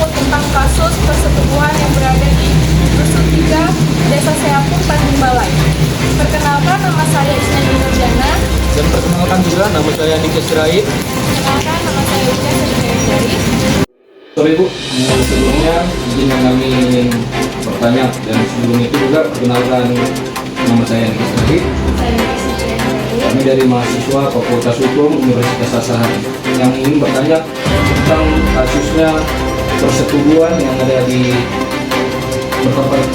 aku tentang kasus persetubuhan yang berada di Dusun 3, Desa Seapung, Tanjung Balai. Perkenalkan, nama saya Isnani Nurjana. Dan perkenalkan juga, nama saya Nikes Sirait. Perkenalkan, nama saya Ika Sendiri. Sore Bu, sebelumnya izin yang kami ingin bertanya, dan sebelum itu juga perkenalkan, nama saya Nikes Sirait. Kami dari mahasiswa Fakultas Hukum Universitas Asahan yang ingin bertanya tentang kasusnya persetubuhan yang ada di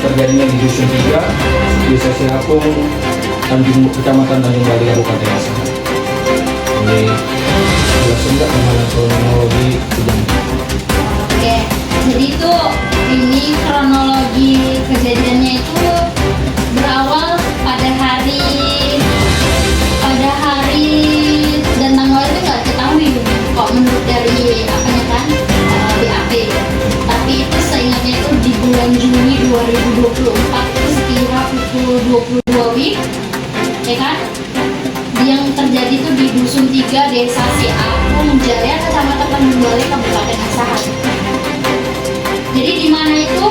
terjadinya di Dusun 3, Desa Seapung, Kecamatan Tanjung Balai, Kabupaten Asahan. Ini jelaskan nggak gimana kronologi kejadian? Oke, jadi itu ini kronologi kejadiannya itu berawal pada hari dan tanggal itu nggak ketahui kok menurut dari apanya kan BAP. Tapi itu seingatnya itu di bulan Juni 2024 itu sekira pukul 22 WIB, ya kan? Yang terjadi itu di Dusun 3, Desa Seapung Jaya, Kecamatan Tanjung Balai, Kabupaten Asahan. Jadi di mana itu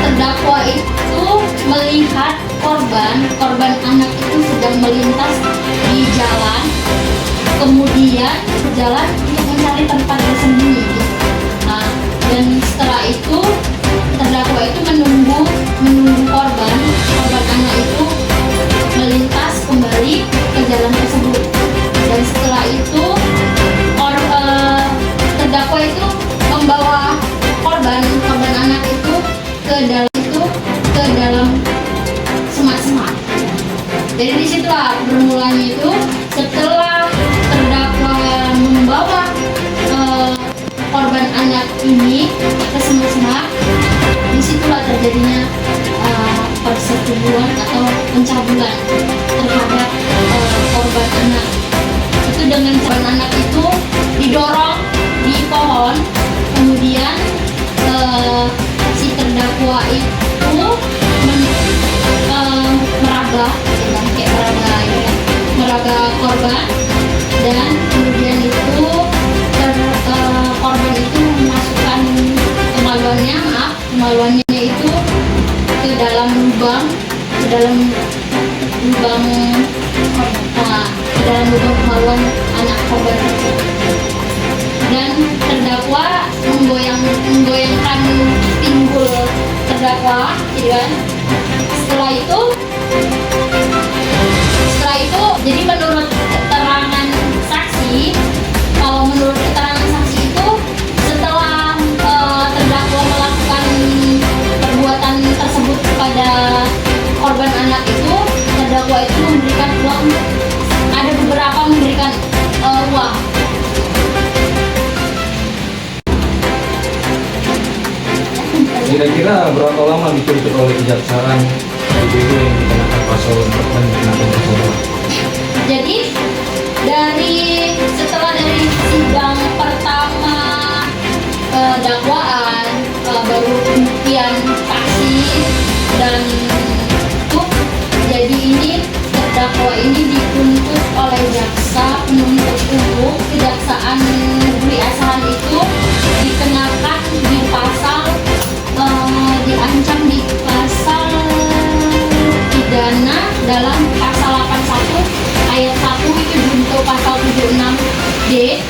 terdakwa itu melihat korban anak itu sedang melintas di jalan, kemudian berjalan untuk mencari tempat bersembunyi. Nah, dan setelah itu terdakwa itu menunggu korban anak itu melintas kembali ke jalan tersebut. Dan setelah itu terdakwa itu membawa korban anak itu ke dalam semak-semak. Jadi disitulah bermulanya itu setelah terdakwa membawa korban anak ini ke semak-semak, disitulah terjadinya persetubuhan atau pencabulan terhadap korban anak. Itu dengan korban anak itu didorong di pohon, kemudian si terdakwa itu meraba korban, dan kemudian itu korban itu memasukkan kemaluannya itu ke dalam lubang kemaluan anak korban itu. Dan terdakwa menggoyangkan pinggul terdakwa, gitu kan. Setelah itu jadi menurut keterangan saksi, kalau menurut keterangan saksi itu setelah terdakwa melakukan perbuatan tersebut kepada korban anak itu, terdakwa itu memberikan uang, ada beberapa memberikan uang. Kira-kira berapa lama dituntut oleh kejaksaan ibu yang dikenakan pasal dan dikenakan pasal? Jadi setelah dari sidang pertama dakwaan, baru pembuktian saksi dan itu, jadi ini terdakwa ini dituntut oleh jaksa penuntut umum Kejaksaan Negeri Asahan itu dikenakan di pasal diancam di pasal pidana dalam pasal 81 ayat 1 itu junto pasal 76D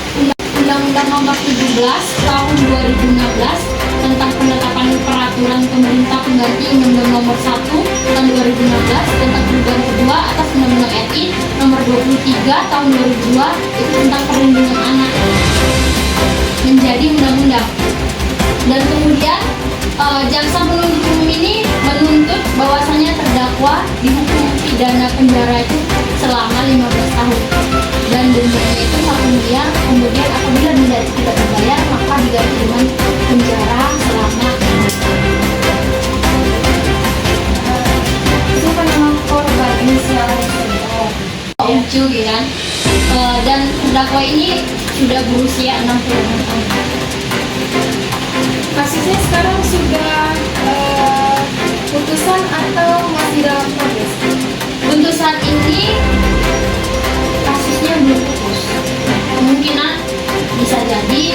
Undang-Undang Nomor 17 Tahun 2016 tentang penetapan peraturan pemerintah pengganti Undang-Undang Nomor 1 Tahun 2016 tentang perubahan kedua atas Undang-Undang RI Nomor 23 Tahun 2002 itu tentang perlindungan anak menjadi undang-undang. Dan kemudian jaksa penuntut umum ini menuntut bahwasanya terdakwa dihukum pidana penjara itu selama 15 tahun dan dendanya itu 1 miliar. Kemudian apabila denda itu tidak terbayar, maka diganti dengan penjara selama 15 tahun. Siapa nama korban inisialnya? Lucu gitu kan. Dan terdakwa ini sudah berusia 66 tahun. Kasusnya sekarang sudah putusan atau masih dalam proses? Untuk saat ini kasusnya belum putus. Kemungkinan bisa jadi